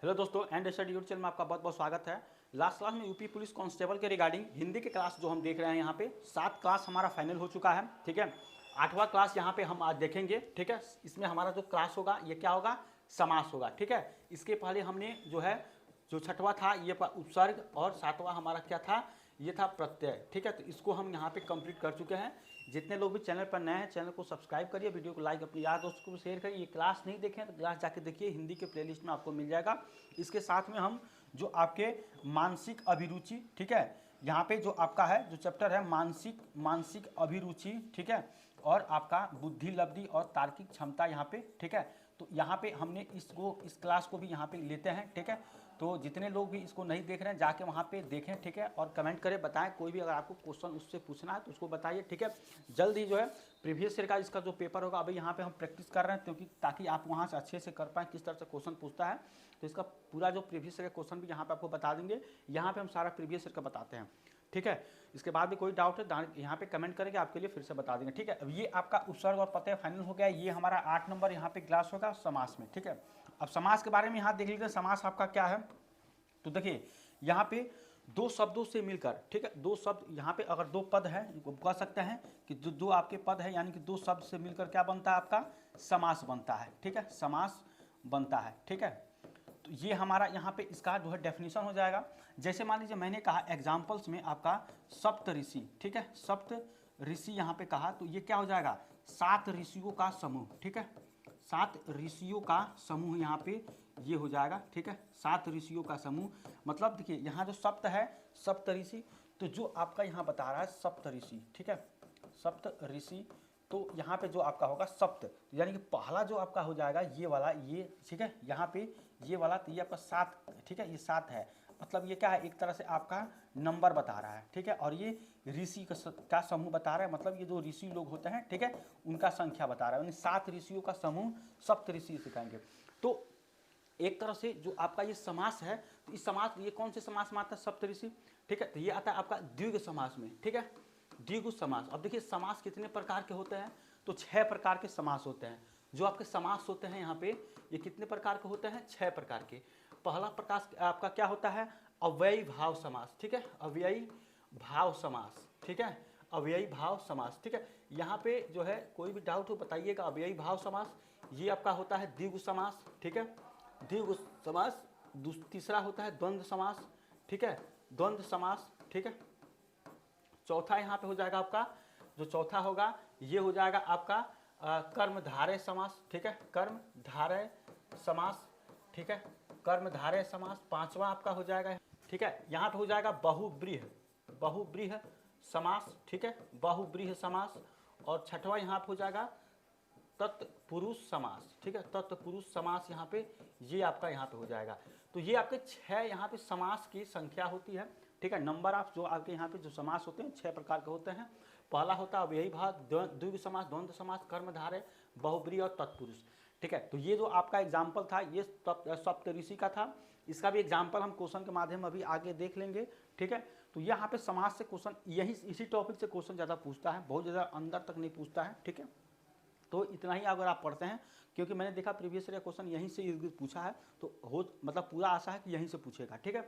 Hello दोस्तों, and study YouTube channel में आपका बहुत बहुत स्वागत है। लास्ट क्लास में यूपी पुलिस कांस्टेबल के रिगार्डिंग हिंदी के क्लास जो हम देख रहे हैं यहाँ पे 7 क्लास हमारा फाइनल हो चुका है। ठीक है, 8वां क्लास यहाँ पे हम आज देखेंगे। ठीक है, इसमें हमारा जो क्लास होगा ये क्या होगा, समास होगा। ठीक है, इसके पहले हमने जो 6वां था ये उपसर्ग और 7वां हमारा क्या था, ये था प्रत्यय। ठीक है, तो इसको हम यहाँ पे कंप्लीट कर चुके हैं। जितने लोग भी चैनल पर नए हैं चैनल को सब्सक्राइब करिए, वीडियो को लाइक अपने यार दोस्तों को भी शेयर करिए। ये क्लास नहीं देखें तो क्लास जाके देखिए, हिंदी के प्लेलिस्ट में आपको मिल जाएगा। इसके साथ में हम जो आपके मानसिक अभिरुचि, ठीक है, यहाँ पे जो आपका है जो चैप्टर है मानसिक अभिरुचि, ठीक है, और आपका बुद्धि लब्धि और तार्किक क्षमता यहाँ पे। ठीक है, तो यहाँ पे हमने इस क्लास को भी यहाँ पे लेते हैं। ठीक है, तो जितने लोग भी इसको नहीं देख रहे हैं जाके वहाँ पे देखें। ठीक है, और कमेंट करें, बताएं कोई भी अगर आपको क्वेश्चन उससे पूछना है तो उसको बताइए। ठीक है, जल्द ही जो है प्रीवियस ईयर का इसका जो पेपर होगा अभी यहाँ पे हम प्रैक्टिस कर रहे हैं, क्योंकि ताकि आप वहाँ से अच्छे से कर पाएँ किस तरह से क्वेश्चन पूछता है। तो इसका पूरा जो प्रीवियस ईयर का क्वेश्चन भी यहाँ पे आपको बता देंगे। यहाँ पे हम सारा प्रीवियस ईयर का बताते हैं। ठीक है, इसके बाद भी कोई डाउट है यहाँ पे कमेंट करेंगे, आपके लिए फिर से बता देंगे। ठीक है, अब ये आपका उपसर्ग और प्रत्यय फाइनल हो गया। ये हमारा 8 नंबर यहाँ पे क्लास होगा समास में। ठीक है, अब समास के बारे में यहाँ देख लीजिए, समास आपका क्या है। तो देखिए यहाँ पे दो शब्दों से मिलकर, ठीक है, दो शब्द यहाँ पे अगर दो पद है कह सकते हैं कि जो दो आपके पद है यानी कि दो शब्द से मिलकर क्या बनता है, आपका समास बनता है। ठीक है, समास बनता है। ठीक है, तो ये हमारा यहाँ पे इसका जो है डेफिनेशन हो जाएगा। जैसे मान लीजिए मैंने कहा एग्जाम्पल्स में आपका सप्त ऋषि, ठीक है, सप्त ऋषि यहाँ पे कहा तो ये क्या हो जाएगा, 7 ऋषियों का समूह। ठीक है, 7 ऋषियों का समूह यहाँ पे ये हो जाएगा। ठीक है, 7 ऋषियों का समूह मतलब देखिए यहाँ जो सप्त है सप्त ऋषि, तो जो आपका यहाँ बता रहा है सप्त ऋषि। ठीक है, सप्त ऋषि, तो यहाँ पे जो आपका होगा सप्त, यानी कि पहला जो आपका हो जाएगा ये वाला, ये ठीक है, यहाँ पे ये वाला, तो ये आपका 7। ठीक है, ये 7 है, मतलब ये क्या है, एक तरह से आपका नंबर बता रहा है। ठीक है, और ये ऋषि का समूह बता रहा है, मतलब ये जो ऋषि लोग होते हैं, ठीक है, उनका संख्या बता रहा है, यानी 7 ऋषियों का समूह सप्त ऋषि सिखाएंगे। तो एक तरह से जो आपका ये समास है, तो इस समास ये कौन से समास में आता है, सप्तऋषि। ठीक है, तो ये आता है आपका द्विगु समास में। ठीक है, द्विगु समास। अब देखिए समास कितने प्रकार के होते हैं, तो 6 प्रकार के समास होते हैं। जो आपके समास होते हैं यहाँ पे ये कितने प्रकार के होते हैं, 6 प्रकार के। पहला प्रकार आपका क्या होता है, अव्ययी भाव समास। ठीक है, अव्ययी भाव समास। ठीक है, अव्ययी भाव समास। ठीक है, यहाँ पे जो है कोई भी डाउट हो बताइएगा। अव्ययी भाव समास ये आपका होता है द्विगु समास। ठीक है, द्विगु समास। तीसरा होता है द्वंद्व समास। ठीक है, द्वंद्व समास। ठीक है, चौथा यहाँ पे हो जाएगा आपका, जो चौथा होगा ये हो जाएगा आपका कर्मधारय समास। ठीक है, कर्मधारय समास। ठीक है, कर्मधारय समास। पांचवा आपका हो जाएगा, ठीक है, यहाँ पे हो जाएगा बहुब्रीह समास। ठीक है, बहुब्रीह समास। और छठवां यहाँ पे हो जाएगा तत्पुरुष समास। ठीक है, तत्पुरुष समास यहाँ पे ये आपका यहाँ पे हो जाएगा। तो ये आपके 6 यहाँ पे समास की संख्या होती है। ठीक है, नंबर ऑफ जो आपके यहाँ पे जो समास होते हैं 6 प्रकार के होते हैं। पहला होता है अव्ययी भाव, द्विगु समास, द्वंद्व समास, कर्मधारय, बहुब्रीहि और तत्पुरुष। ठीक है, तो ये जो आपका एग्जाम्पल था ये सप्तऋषि का था। इसका भी एग्जाम्पल हम क्वेश्चन के माध्यम में अभी आगे देख लेंगे। ठीक है, तो यहाँ पे समास से क्वेश्चन इसी टॉपिक से क्वेश्चन ज़्यादा पूछता है, बहुत ज़्यादा अंदर तक नहीं पूछता है। ठीक है, तो इतना ही अगर आप पढ़ते हैं, क्योंकि मैंने देखा प्रीवियस ईयर क्वेश्चन यहीं से पूछा है, तो हो मतलब पूरा आशा है कि यहीं से पूछेगा। ठीक है,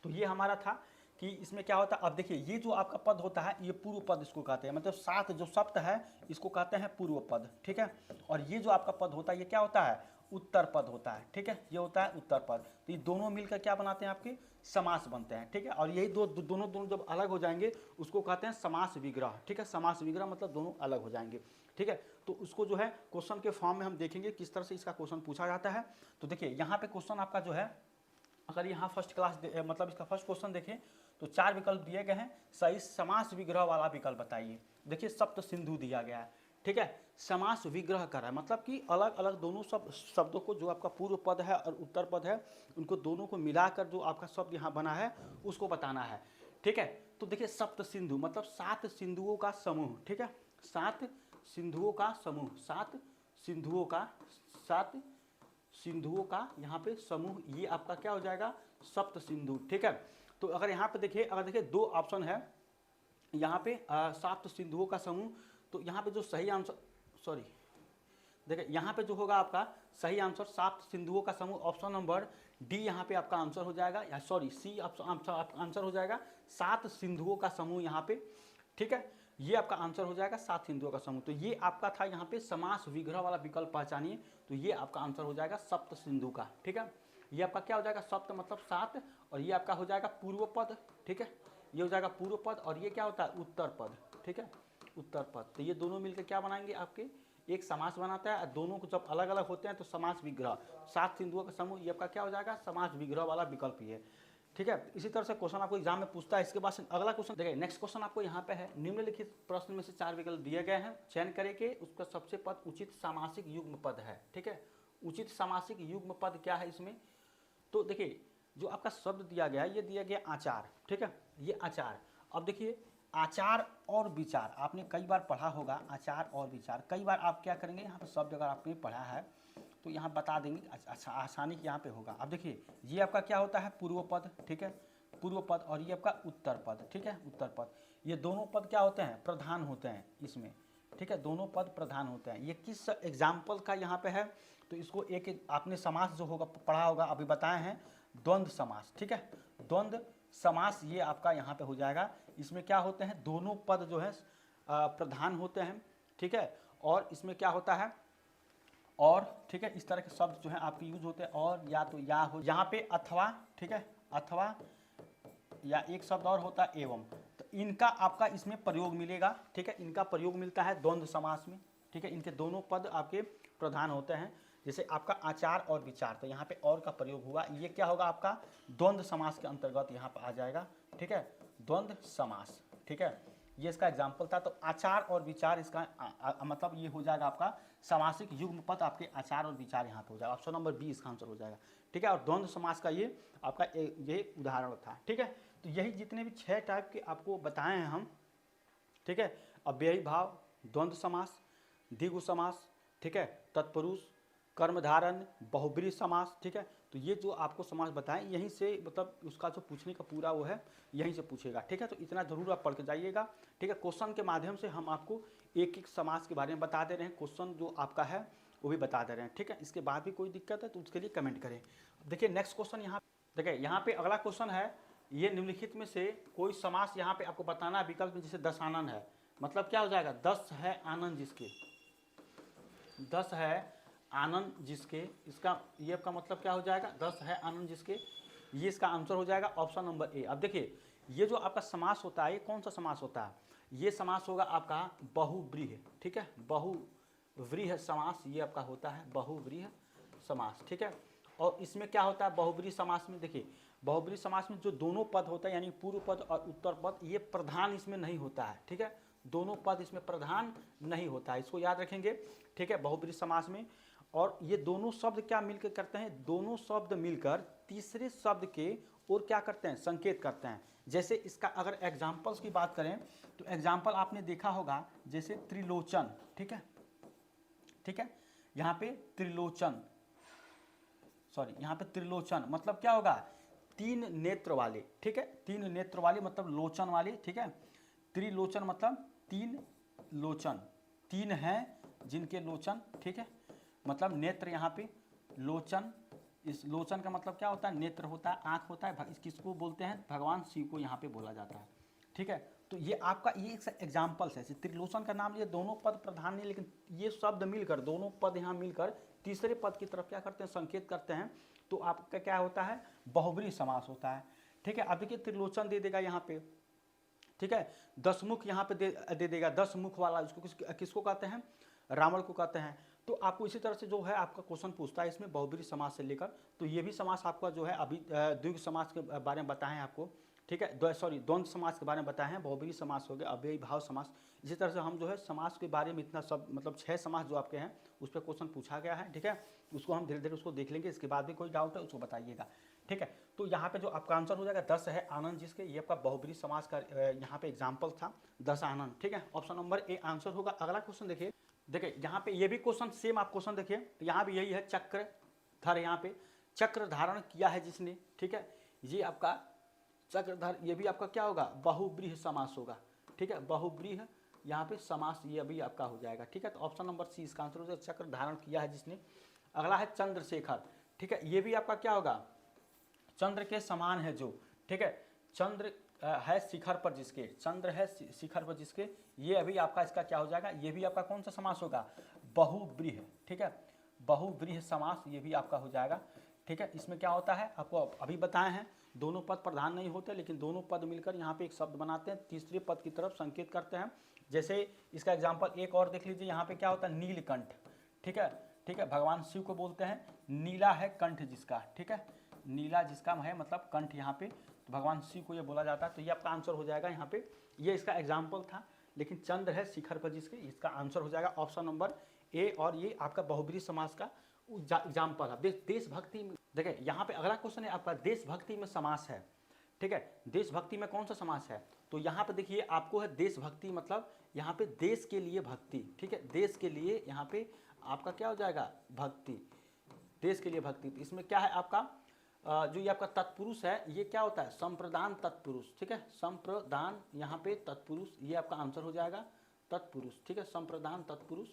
तो ये हमारा था कि इसमें क्या होता है। अब देखिए ये जो आपका पद होता है ये पूर्व पद इसको कहते हैं, मतलब 7 जो सप्त है इसको कहते हैं पूर्व पद। ठीक है, और ये जो आपका पद होता है ये क्या होता है, उत्तर पद होता है। ठीक है, ये होता है उत्तर पद। तो ये दोनों मिलकर क्या बनाते हैं, आपके समास बनते हैं। ठीक है, और यही दोनों जब अलग हो जाएंगे उसको कहते हैं समास विग्रह। ठीक है, समास विग्रह मतलब दोनों अलग हो जाएंगे। ठीक है, तो उसको जो है क्वेश्चन के फॉर्म में हम देखेंगे किस तरह से इसका क्वेश्चन पूछा जाता है। तो देखिए यहाँ पे क्वेश्चन आपका जो है, अगर यहाँ फर्स्ट क्लास मतलब इसका फर्स्ट क्वेश्चन देखें तो 4 विकल्प दिए गए हैं, सही समास विग्रह वाला विकल्प बताइए। देखिए सप्त सिंधु दिया गया है। ठीक है, समास विग्रह कर रहा है, मतलब कि अलग अलग दोनों शब्दों को, जो आपका पूर्व पद है और उत्तर पद है उनको दोनों को मिलाकर जो आपका शब्द यहाँ बना है उसको बताना है। ठीक है, तो देखिए सप्त सिंधु मतलब 7 सिंधुओं का समूह। ठीक है, 7 सिंधुओं का समूह, 7 सिंधुओं का यहाँ पे समूह, ये आपका क्या हो जाएगा, सप्त सिंधु। ठीक है, तो अगर यहाँ पे देखिए, अगर देखिए 2 ऑप्शन है यहाँ पे 7 सिंधुओं का समूह, तो यहाँ पे जो सही आंसर, देखिए यहाँ पे जो होगा आपका सही आंसर 7 सिंधुओं का समूह, ऑप्शन नंबर डी यहाँ पे आपका आंसर हो जाएगा, या सॉरी सी आंसर हो जाएगा 7 सिंधुओं का समूह यहाँ पे, ठीक है। ये आपका आंसर हो जाएगा 7 सिंधुओं का समूह। तो ये आपका था यहाँ पे समास विग्रह वाला विकल्प पहचानिए, तो ये आपका आंसर हो जाएगा सप्त सिंधु का, ठीक है। ये आपका क्या हो जाएगा, सप्त मतलब 7, और ये आपका हो जाएगा पूर्व पद, ठीक है। ये हो जाएगा पूर्व पद, और ये क्या होता है, उत्तर पद, ठीक है, उत्तर पद। तो ये दोनों मिलकर क्या बनाएंगे, आपके एक समास बनाता है। दोनों को जब अलग अलग होते हैं तो समास विग्रह, 7 सिंधुओं का समूह, ये आपका क्या हो जाएगा, समास विग्रह वाला विकल्प ही है, ठीक है। इसी तरह से क्वेश्चन आपको एग्जाम में पूछता है। इसके बाद अगला क्वेश्चन देखिए, नेक्स्ट क्वेश्चन आपको यहाँ पे है, निम्नलिखित प्रश्न में से 4 विकल्प दिए गए हैं, चयन करें कि उसका सबसे पद उचित सामासिक युग्म पद है, ठीक है। उचित सामासिक युग्म पद क्या है इसमें, तो देखिए जो आपका शब्द दिया गया है, ये दिया गया आचार, ठीक है, ये आचार। अब देखिए आचार और विचार आपने कई बार पढ़ा होगा, आचार और विचार कई बार आप क्या करेंगे, यहाँ पे शब्द अगर आपने पढ़ा है तो यहाँ बता देंगे, अच्छा आसानी यहाँ पे होगा। अब देखिए ये आपका क्या होता है, पूर्व पद, ठीक है, पूर्व पद, और ये आपका उत्तर पद, ठीक है, उत्तर पद। ये दोनों पद क्या होते हैं, प्रधान होते हैं इसमें, ठीक है, दोनों पद प्रधान होते हैं। ये किस एग्जाम्पल का यहाँ पे है, तो इसको एक आपने समास जो होगा पढ़ा होगा, अभी बताए हैं, द्वंद्व समास, ठीक है, द्वंद्व समास ये आपका यहाँ पे हो जाएगा। इसमें क्या होते हैं, दोनों पद जो है प्रधान होते हैं, ठीक है, और इसमें क्या होता है, और, ठीक है, इस तरह के शब्द जो है आपके यूज होते हैं, और या तो या हो, यहाँ पे अथवा, ठीक है, अथवा, या एक शब्द और होता है एवं, तो इनका आपका इसमें प्रयोग मिलेगा, ठीक है, इनका प्रयोग मिलता है द्वंद्व समास में, ठीक है। इनके दोनों पद आपके प्रधान होते हैं, जैसे आपका आचार और विचार, तो यहाँ पे और का प्रयोग हुआ, ये क्या होगा आपका द्वंद्व समास के अंतर्गत यहाँ पर आ जाएगा, ठीक है, द्वंद्व समास, ठीक है, ये इसका एग्जाम्पल था। तो आचार और विचार इसका मतलब ये हो जाएगा आपका सामासिक युग्म पद, आपके आचार और विचार यहाँ पे हो जाएगा, ऑप्शन नंबर बी इसका आंसर हो जाएगा, ठीक है। और द्वंद्व समास का ये आपका ये उदाहरण था, ठीक है। तो यही जितने भी 6 टाइप के आपको बताए हैं हम, ठीक है, अव्ययी भाव, द्वंद्व समास, द्विगु समास, ठीक है, तत्पुरुष, कर्मधारय, बहुब्रीहि समास, ठीक है। तो ये जो आपको समास बताएं यहीं से, मतलब उसका जो पूछने का पूरा वो है यहीं से पूछेगा, ठीक है। तो इतना जरूर आप पढ़ के जाइएगा, ठीक है। क्वेश्चन के माध्यम से हम आपको एक एक समास के बारे में बता दे रहे हैं, क्वेश्चन जो आपका है वो भी बता दे रहे हैं, ठीक है। इसके बाद भी कोई दिक्कत है तो उसके लिए कमेंट करें। देखिए नेक्स्ट क्वेश्चन यहाँ, देखिए यहाँ पे अगला क्वेश्चन है, ये निम्नलिखित में से कोई समास यहाँ पे आपको बताना है विकल्प में, जैसे 10 आनंद है, मतलब क्या हो जाएगा, 10 है आनंद जिसके, 10 है आनंद जिसके, इसका ये आपका मतलब क्या हो जाएगा, 10 है आनंद जिसके, ये इसका आंसर हो जाएगा ऑप्शन नंबर ए। अब देखिए ये जो आपका समास होता है, ये कौन सा समास होता है, ये समास होगा आपका बहुव्रीहि, ठीक है, बहुव्रीहि समास ये आपका होता है, बहुव्रीहि समास, ठीक है। और इसमें क्या होता है बहुव्रीहि समास में, देखिए बहुव्रीहि समास में जो दोनों पद होता है, यानी पूर्व पद और उत्तर पद, ये प्रधान इसमें नहीं होता है, ठीक है, दोनों पद इसमें प्रधान नहीं होता है, इसको याद रखेंगे, ठीक है, बहुव्रीहि समास में। और ये दोनों शब्द क्या मिलकर करते हैं, दोनों शब्द मिलकर तीसरे शब्द के और क्या करते हैं, संकेत करते हैं। जैसे इसका अगर एग्जाम्पल्स की बात करें तो एग्जाम्पल आपने देखा होगा, जैसे त्रिलोचन, ठीक है, ठीक है, यहाँ पे त्रिलोचन, सॉरी यहाँ पे त्रिलोचन मतलब क्या होगा, 3 नेत्र वाले, ठीक है, 3 नेत्र वाले मतलब लोचन वाले, ठीक है। त्रिलोचन मतलब 3 लोचन, 3 हैं जिनके लोचन, ठीक है, मतलब नेत्र यहाँ पे लोचन, इस लोचन का मतलब क्या होता है, नेत्र होता है, आँख होता है, किसको बोलते हैं, भगवान शिव को यहाँ पे बोला जाता है, ठीक है। तो ये आपका ये एक एग्जाम्पल्स है, त्रिलोचन का नाम लिए, दोनों पद प्रधान नहीं, लेकिन ये शब्द मिलकर, दोनों पद यहाँ मिलकर तीसरे पद की तरफ क्या करते हैं, संकेत करते हैं, तो आपका क्या होता है, बहुव्रीहि समास होता है, ठीक है। अब देखिए त्रिलोचन दे देगा यहाँ पे, ठीक है, 10 मुख यहाँ पे दे देगा, 10 मुख वाला, इसको किसको कहते हैं, रावण को कहते हैं। तो आपको इसी तरह से जो है आपका क्वेश्चन पूछता है इसमें बहुव्रीहि समास से लेकर, तो ये भी समास आपका जो है अभी द्विगु समास के बारे में बताएं आपको, ठीक है, सॉरी द्वंद्व समास के बारे में बताए हैं, बहुव्रीहि समास हो गया, अव्ययी भाव समास। इसी तरह से हम जो है समास के बारे में इतना सब मतलब 6 समास जो आपके हैं उस पर क्वेश्चन पूछा गया है, ठीक है, उसको हम धीरे धीरे उसको देख लेंगे, इसके बाद भी कोई डाउट है उसको बताइएगा, ठीक है। तो यहाँ पे जो आपका आंसर हो जाएगा 10 है आनंद जिसके, ये आपका बहुव्रीहि समास का यहाँ पे एग्जाम्पल था 10 आनंद, ठीक है, ऑप्शन नंबर ए आंसर होगा। अगला क्वेश्चन देखिए, देखिए यहाँ पे ये भी क्वेश्चन सेम आप क्वेश्चन देखिए, तो यहाँ भी यही है, चक्रधर, यहाँ पे चक्र धारण किया है जिसने, ठीक है, ये आपका चक्रधर, ये भी आपका क्या होगा, बहुव्रीहि समास होगा, ठीक है, बहुव्रीहि यहाँ पे समास ये अभी आपका हो जाएगा, ठीक है। तो ऑप्शन नंबर सी इसका आंसर हो जाएगा, चक्र धारण किया है जिसने। अगला है चंद्रशेखर, ठीक है, ये भी आपका क्या होगा, चंद्र के समान है जो, ठीक है, चंद्र है शिखर पर जिसके, चंद्र है शिखर पर जिसके, ये अभी आपका इसका क्या हो जाएगा, ये भी आपका कौन सा समास होगा, बहुव्रीहि, ठीक है, बहुव्रीहि समास ये भी आपका हो जाएगा, ठीक है। इसमें क्या होता है आपको अभी बताए हैं, दोनों पद प्रधान नहीं होते, लेकिन दोनों पद मिलकर यहाँ पे एक शब्द बनाते हैं, तीसरे पद की तरफ संकेत करते हैं। जैसे इसका एग्जाम्पल एक और देख लीजिए, यहाँ पे क्या होता है, नीलकंठ, ठीक है, ठीक है, भगवान शिव को बोलते हैं, नीला है कंठ जिसका, ठीक है, नीला जिसका है मतलब कंठ यहाँ पे, तो भगवान शिव को ये बोला जाता है, तो ये आपका आंसर हो जाएगा यहाँ पे, ये इसका एग्जाम्पल था, लेकिन चंद्र है शिखर पर जिसके, इसका आंसर हो जाएगा ऑप्शन नंबर ए, और ये आपका बहुब्रीहि समास का एग्जाम्पल है। देशभक्ति में देखिए यहाँ पे अगला क्वेश्चन है आपका, देशभक्ति में समास है, ठीक है, देशभक्ति में कौन सा समास है, तो यहाँ पे देखिए आपको है देशभक्ति मतलब यहाँ पे देश के लिए भक्ति, ठीक है, देश के लिए यहाँ पे आपका क्या हो जाएगा, भक्ति, देश के लिए भक्ति। तो इसमें क्या है आपका जो ये आपका तत्पुरुष है, ये क्या होता है, संप्रदान तत्पुरुष, ठीक है, संप्रदान यहाँ पे तत्पुरुष, ये आपका आंसर हो जाएगा तत्पुरुष, ठीक है, संप्रदान तत्पुरुष,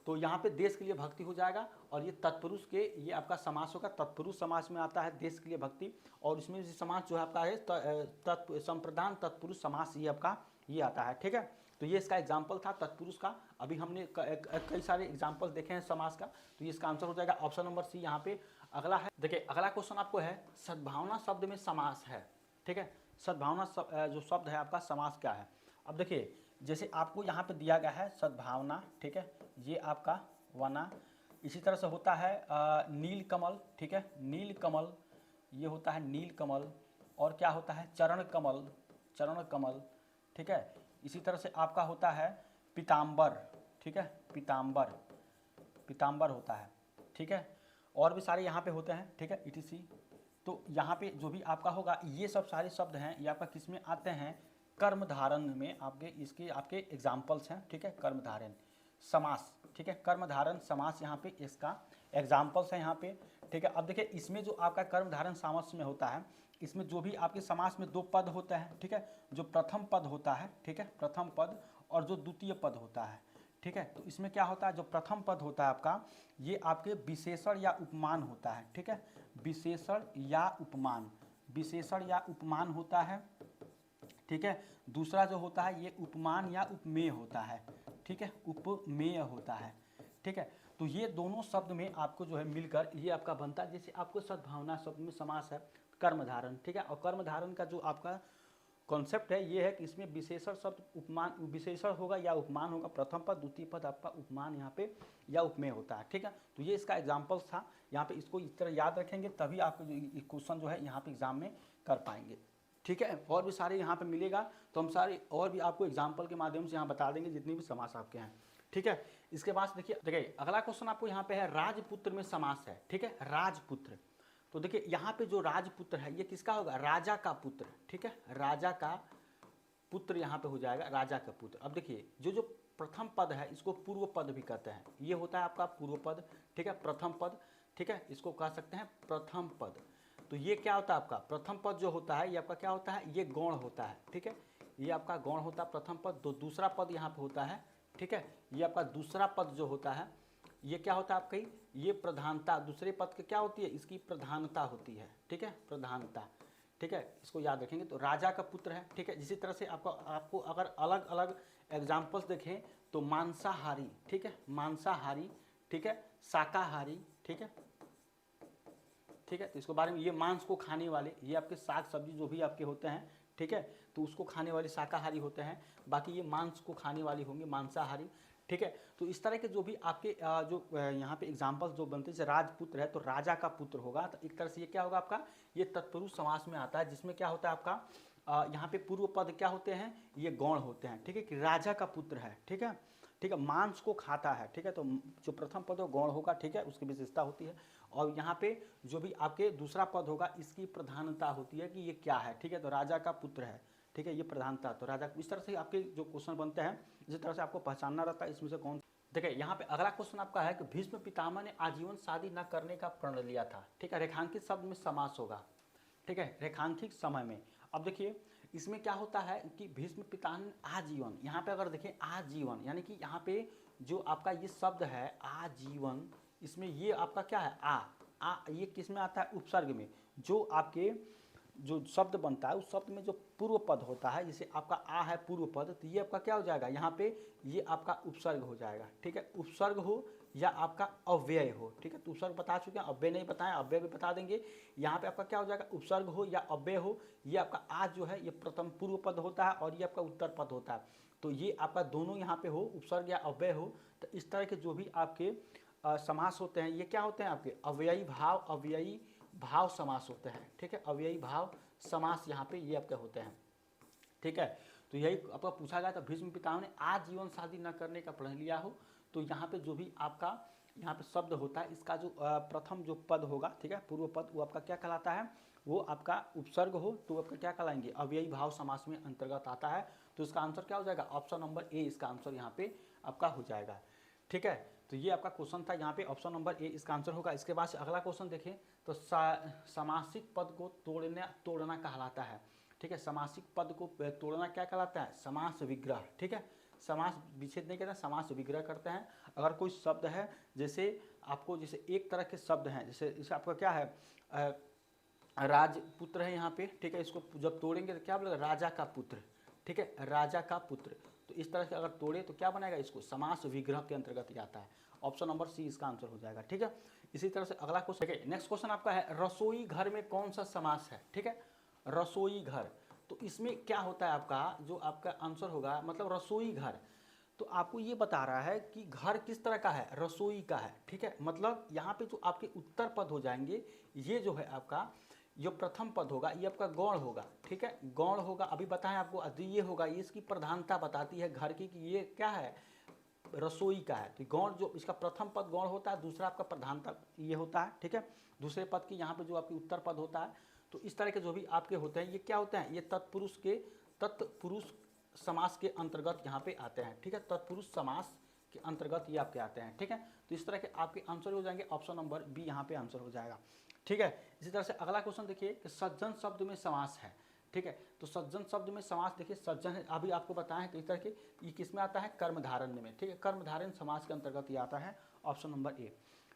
तो यहाँ पे देश के लिए भक्ति हो जाएगा, और ये तत्पुरुष के ये आपका समास होगा, तत्पुरुष समास में आता है देश के लिए भक्ति, और इसमें समास जो है आपका है संप्रदान तत्पुरुष समास, ये आपका ये आता है, ठीक है। तो ये इसका एग्जाम्पल था तत्पुरुष का, अभी हमने कई सारे एग्जाम्पल्स देखे हैं समास का, तो ये इसका आंसर हो जाएगा ऑप्शन नंबर सी यहाँ पे। अगला है देखिए, अगला क्वेश्चन आपको है सद्भावना शब्द में समास है, ठीक है, सद्भावना जो शब्द है आपका समास क्या है। अब देखिए जैसे आपको यहाँ पे दिया गया है सद्भावना, ठीक है, ये आपका वना, इसी तरह से होता है नील कमल, ठीक है, नील कमल, ये होता है नील कमल, और क्या होता है चरण कमल, चरण कमल, ठीक है, इसी तरह से आपका होता है पीताम्बर, ठीक है, पीताम्बर, पीताम्बर होता है, ठीक है, और भी सारे यहाँ पे होते हैं, ठीक है, ETC। तो यहाँ पे जो भी आपका होगा, ये सब सारे शब्द हैं, ये आपका किस में आते हैं, कर्म धारण में, आपके इसके आपके एग्जाम्पल्स हैं, ठीक है, कर्म धारण समास, ठीक है, कर्म धारण समास यहाँ पे इसका एग्जाम्पल्स हैं यहाँ पे, ठीक है। अब देखिए इसमें जो आपका कर्म धारण समास में होता है, इसमें जो भी आपके समास में दो पद होते हैं, ठीक है, जो प्रथम पद होता है, ठीक है, प्रथम पद, और जो द्वितीय पद होता है, ठीक है, तो इसमें क्या होता है, जो प्रथम पद होता है आपका, ये आपके विशेषण या उपमान होता है, ठीक है, विशेषण या उपमान, विशेषण या उपमान होता है, ठीक है। दूसरा जो होता है ये उपमान या उपमेय होता है, ठीक है, उपमेय होता है, ठीक है। तो ये दोनों शब्द में आपको जो है मिलकर ये आपका बनता है, जैसे आपको सद्भावना शब्द में समास है कर्मधारण, ठीक है, और कर्मधारण का जो आपका कॉन्सेप्ट है ये है कि इसमें विशेषण शब्द उपमान, विशेषण होगा या उपमान होगा, प्रथम पद द्वितीय पद आपका उपमान यहाँ पे या उपमेय होता है, ठीक है। तो ये इसका एग्जाम्पल्स था, यहाँ पे इसको इस तरह याद रखेंगे तभी आप क्वेश्चन जो है यहाँ पे एग्जाम में कर पाएंगे, ठीक है। और भी सारे यहाँ पे मिलेगा, तो हम सारे और भी आपको एग्जाम्पल के माध्यम से यहाँ बता देंगे जितने भी समास आपके हैं, ठीक है। इसके बाद देखिए अगला क्वेश्चन आपको यहाँ पे है राजपुत्र में समास है, ठीक है, राजपुत्र। तो देखिए यहाँ पे जो राजपुत्र है ये किसका होगा, राजा का पुत्र, ठीक है, राजा का पुत्र यहाँ पे हो जाएगा, राजा का पुत्र। अब देखिए जो प्रथम पद है इसको पूर्व पद भी कहते हैं, ये होता है आपका पूर्व पद, ठीक है, प्रथम पद, ठीक है, इसको कह सकते हैं प्रथम पद। तो ये क्या होता है आपका प्रथम पद जो होता है ये आपका क्या होता है, ये गौण होता है, ठीक है, ये आपका गौण होता है प्रथम पद। तो दूसरा पद यहाँ पे होता है, ठीक है, ये आपका दूसरा पद जो होता है ये क्या होता है आपका, ये प्रधानता, दूसरे पद की क्या होती है, इसकी प्रधानता होती है, ठीक है, प्रधानता, ठीक है, इसको याद रखेंगे। तो राजा का पुत्र है, ठीक है। इसी तरह से आपको अगर अलग अलग एग्जाम्पल्स देखें तो मांसाहारी, ठीक है, मांसाहारी, ठीक है, शाकाहारी, ठीक है, ठीक है, तो इसके बारे में ये मांस को खाने वाले, ये आपके साग सब्जी जो भी आपके होते हैं, ठीक है, तो उसको खाने वाले शाकाहारी होते हैं, बाकी ये मांस को खाने वाली होंगे मांसाहारी, ठीक है। तो इस तरह के जो भी आपके जो यहाँ पे एग्जाम्पल्स जो बनते हैं, जैसे राजपुत्र है तो राजा का पुत्र होगा, तो एक तरह से ये क्या होगा आपका, ये तत्पुरुष समास में आता है, जिसमें क्या होता है आपका यहाँ पे पूर्व पद क्या होते हैं, ये गौण होते हैं, ठीक है, कि राजा का पुत्र है, ठीक है, ठीक है, मांस को खाता है, ठीक है, तो जो प्रथम पद गौण होगा, ठीक है, उसकी विशेषता होती है। और यहाँ पे जो भी आपके दूसरा पद होगा इसकी प्रधानता होती है कि ये क्या है, ठीक है, तो राजा का पुत्र है, ठीक है, ये प्रधानता, तो राजा, इस तरह से आपके जो क्वेश्चन बनते हैं इस तरह से आपको पहचानना रहता है इसमें से कौन। देखिए यहाँ पे अगला क्वेश्चन आपका है कि भीष्म पितामह ने आजीवन शादी न करने का प्रण लिया था, ठीक है, रेखांकित शब्द में समास होगा, ठीक है, रेखांकित समय में। अब देखिए इसमें क्या होता है कि भीष्म पितामह आजीवन, यहाँ पे अगर देखें आजीवन यानी कि यहाँ पे जो आपका ये शब्द है आजीवन, इसमें ये आपका क्या है आ ये किस में आता है उपसर्ग में। जो आपके जो शब्द बनता है उस शब्द में जो पूर्व पद होता है, जैसे आपका आ है पूर्व पद, तो ये आपका क्या हो जाएगा यहाँ पे, ये आपका उपसर्ग हो जाएगा। ठीक है, उपसर्ग हो या आपका अव्यय हो। ठीक है, तो उपसर्ग बता चुके हैं, अव्यय नहीं बताएं, अव्यय भी बता देंगे। यहाँ पे आपका क्या हो जाएगा, उपसर्ग हो या अव्यय हो। ये आपका आ जो है ये प्रथम पूर्व पद होता है और ये आपका उत्तर पद होता है। तो ये आपका दोनों यहाँ पे हो, उपसर्ग या अव्यय हो। तो इस तरह के जो भी आपके समास होते हैं ये क्या होते हैं आपके अव्ययी भाव समास होते हैं। ठीक है, अव्ययी भाव समास यहाँ पे ये आपके होते हैं। ठीक है, तो यही आपका पूछा गया था, भीष्म पितामह ने आजीवन शादी न करने का प्रण लिया हो। तो यहाँ पे जो भी आपका यहाँ पे शब्द होता है, इसका जो प्रथम जो पद होगा, ठीक है, पूर्व पद, वो आपका क्या कहलाता है, वो आपका उपसर्ग हो तो आपका क्या कहलाएंगे, अव्ययी भाव समास में अंतर्गत आता है। तो इसका आंसर क्या हो जाएगा, ऑप्शन नंबर ए इसका आंसर यहाँ पे आपका हो जाएगा। ठीक है, तो ये आपका क्वेश्चन था, यहाँ पे ऑप्शन नंबर ए इसका आंसर होगा। इसके बाद से अगला क्वेश्चन देखें तो समासिक पद को तोड़ना कहलाता है। ठीक है, समासिक पद को तोड़ना क्या कहलाता है, समास विग्रह। ठीक है, समास विच्छेद नहीं कहते हैं, समास विग्रह करते हैं। अगर कोई शब्द है, जैसे आपको जैसे एक तरह के शब्द हैं, जैसे आपका क्या है राजपुत्र है यहाँ पे। ठीक है, इसको जब तोड़ेंगे तो क्या बोलेगा, राजा का पुत्र। ठीक है, राजा का पुत्र। तो इस तरह से अगर तोड़े तो क्या बनाएगा, इसको समास विग्रह के अंतर्गत आता है। ऑप्शन नंबर सी इसका आंसर हो जाएगा। ठीक है, इसी तरह से अगला क्वेश्चन देखिए, नेक्स्ट क्वेश्चन आपका है रसोई घर में कौन सा समास है। ठीक है, रसोई घर, तो इसमें क्या होता है आपका जो आपका आंसर होगा, मतलब रसोई घर, तो आपको ये बता रहा है कि घर किस तरह का है, रसोई का है। ठीक है, मतलब यहाँ पे जो आपके उत्तर पद हो जाएंगे, ये जो है आपका जो प्रथम पद होगा ये आपका गौण होगा। ठीक है, गौण होगा, अभी बताएं आपको अद्वितीय होगा, ये इसकी प्रधानता बताती है घर की कि ये क्या है, रसोई का है। तो गौण जो इसका प्रथम पद गौण होता है, दूसरा आपका प्रधानता ये होता है। ठीक है, दूसरे पद की यहाँ पे जो आपकी उत्तर पद होता है। तो इस तरह के जो भी आपके होते हैं ये क्या होते हैं, ये तत्पुरुष समास के अंतर्गत यहाँ पे आते हैं। ठीक है, तत्पुरुष समास के अंतर्गत ये आपके आते हैं। ठीक है, तो इस तरह के आपके आंसर हो जाएंगे, ऑप्शन नंबर बी यहाँ पे आंसर हो जाएगा। ठीक है, इसी तरह से अगला क्वेश्चन देखिए कि सज्जन शब्द में समास है। ठीक है, तो सज्जन शब्द में समास देखिए, सज्जन है अभी आपको बताया है किस तरह के, ये किस में आता है, कर्मधारण्य में। ठीक है, कर्मधारण्य समास के अंतर्गत ये आता है, ऑप्शन नंबर ए।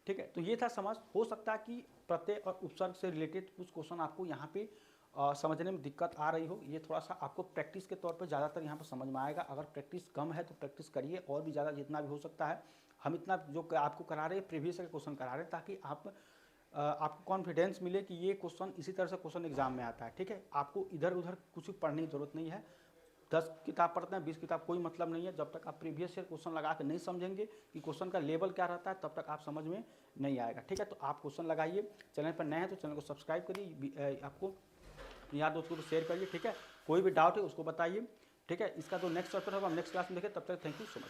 ठीक है, तो ये था समझ। हो सकता है कि प्रत्यय और उपसर्ग से रिलेटेड कुछ क्वेश्चन आपको यहाँ पे समझने में दिक्कत आ रही हो, ये थोड़ा सा आपको प्रैक्टिस के तौर पे ज़्यादातर यहाँ पर समझ में आएगा। अगर प्रैक्टिस कम है तो प्रैक्टिस करिए, और भी ज़्यादा जितना भी हो सकता है। हम इतना जो आपको करा रहे हैं प्रीवियस के क्वेश्चन करा रहे हैं, ताकि आपको कॉन्फिडेंस मिले कि ये क्वेश्चन इसी तरह से क्वेश्चन एग्जाम में आता है। ठीक है, आपको इधर उधर कुछ पढ़ने की जरूरत नहीं है। 10 किताब पढ़ते हैं, 20 किताब, कोई मतलब नहीं है। जब तक आप प्रीवियस ईयर क्वेश्चन लगा के नहीं समझेंगे कि क्वेश्चन का लेवल क्या रहता है, तब तक आप समझ में नहीं आएगा। ठीक है, तो आप क्वेश्चन लगाइए। चैनल पर नए हैं तो चैनल को सब्सक्राइब करिए, आपको यार दोस्तों को शेयर करिए। ठीक है, कोई भी डाउट है उसको बताइए। ठीक है, इसका जो नेक्स्ट चैप्टर होगा हम नेक्स्ट क्लास में देखें। तब तक थैंक यू सो मच।